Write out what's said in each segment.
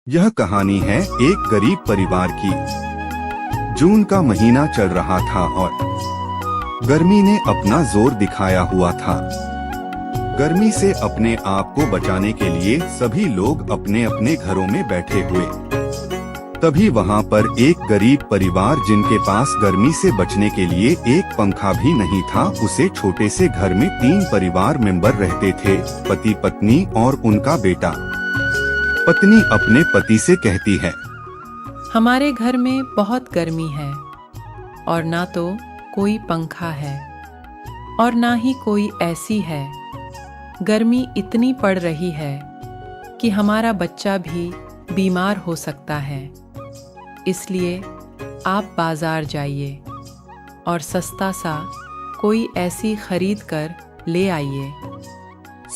यह कहानी है एक गरीब परिवार की। जून का महीना चल रहा था और गर्मी ने अपना जोर दिखाया हुआ था। गर्मी से अपने आप को बचाने के लिए सभी लोग अपने अपने घरों में बैठे हुए। तभी वहाँ पर एक गरीब परिवार जिनके पास गर्मी से बचने के लिए एक पंखा भी नहीं था, उसे छोटे से घर में 3 परिवार मेंबर रहते थे, पति पत्नी और उनका बेटा। पत्नी अपने पति से कहती है, हमारे घर में बहुत गर्मी है और ना तो कोई पंखा है और ना ही कोई एसी है। गर्मी इतनी पड़ रही है कि हमारा बच्चा भी बीमार हो सकता है। इसलिए आप बाजार जाइए और सस्ता सा कोई एसी खरीद कर ले आइए।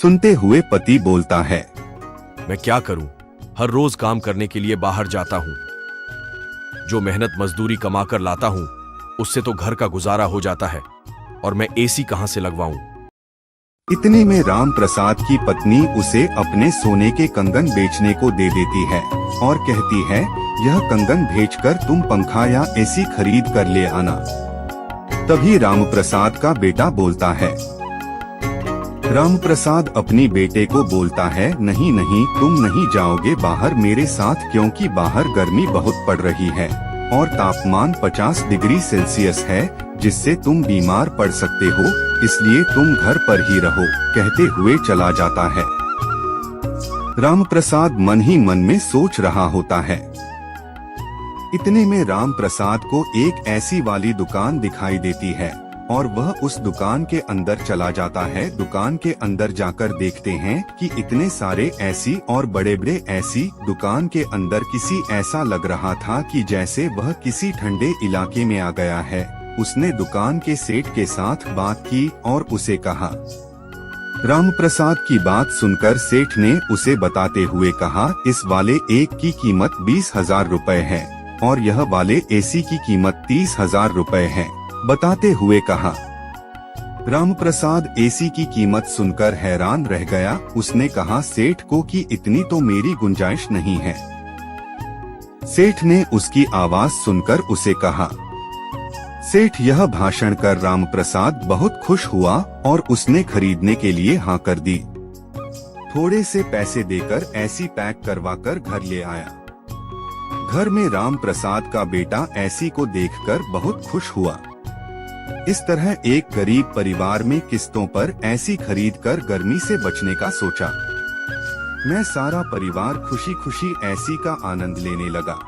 सुनते हुए पति बोलता है, मैं क्या करूं? हर रोज काम करने के लिए बाहर जाता हूं। जो मेहनत मजदूरी कमा कर लाता हूं, उससे तो घर का गुजारा हो जाता है और मैं एसी कहां से लगवाऊं? इतने में राम प्रसाद की पत्नी उसे अपने सोने के कंगन बेचने को दे देती है और कहती है, यह कंगन बेचकर तुम पंखा या एसी खरीद कर ले आना। तभी राम प्रसाद का बेटा बोलता है। राम प्रसाद अपनी बेटे को बोलता है, नहीं नहीं, तुम नहीं जाओगे बाहर मेरे साथ, क्योंकि बाहर गर्मी बहुत पड़ रही है और तापमान 50 डिग्री सेल्सियस है, जिससे तुम बीमार पड़ सकते हो, इसलिए तुम घर पर ही रहो, कहते हुए चला जाता है। राम प्रसाद मन ही मन में सोच रहा होता है। इतने में राम प्रसाद को एक ऐसी वाली दुकान दिखाई देती है और वह उस दुकान के अंदर चला जाता है। दुकान के अंदर जाकर देखते हैं कि इतने सारे एसी और बड़े बड़े एसी। दुकान के अंदर किसी ऐसा लग रहा था कि जैसे वह किसी ठंडे इलाके में आ गया है। उसने दुकान के सेठ के साथ बात की और उसे कहा। राम प्रसाद की बात सुनकर सेठ ने उसे बताते हुए कहा, इस वाले एक की कीमत 20,000 रुपए है और यह वाले एसी की कीमत 30,000 रुपए है। बताते हुए कहा। राम प्रसाद एसी की कीमत सुनकर हैरान रह गया। उसने कहा सेठ को कि इतनी तो मेरी गुंजाइश नहीं है। सेठ ने उसकी आवाज सुनकर उसे कहा। सेठ यह भाषण कर राम प्रसाद बहुत खुश हुआ और उसने खरीदने के लिए हाँ कर दी। थोड़े से पैसे देकर एसी पैक करवाकर घर ले आया। घर में राम प्रसाद का बेटा एसी को देखकर बहुत खुश हुआ। इस तरह एक गरीब परिवार में किस्तों पर एसी खरीदकर गर्मी से बचने का सोचा। मैं सारा परिवार खुशी खुशी एसी का आनंद लेने लगा।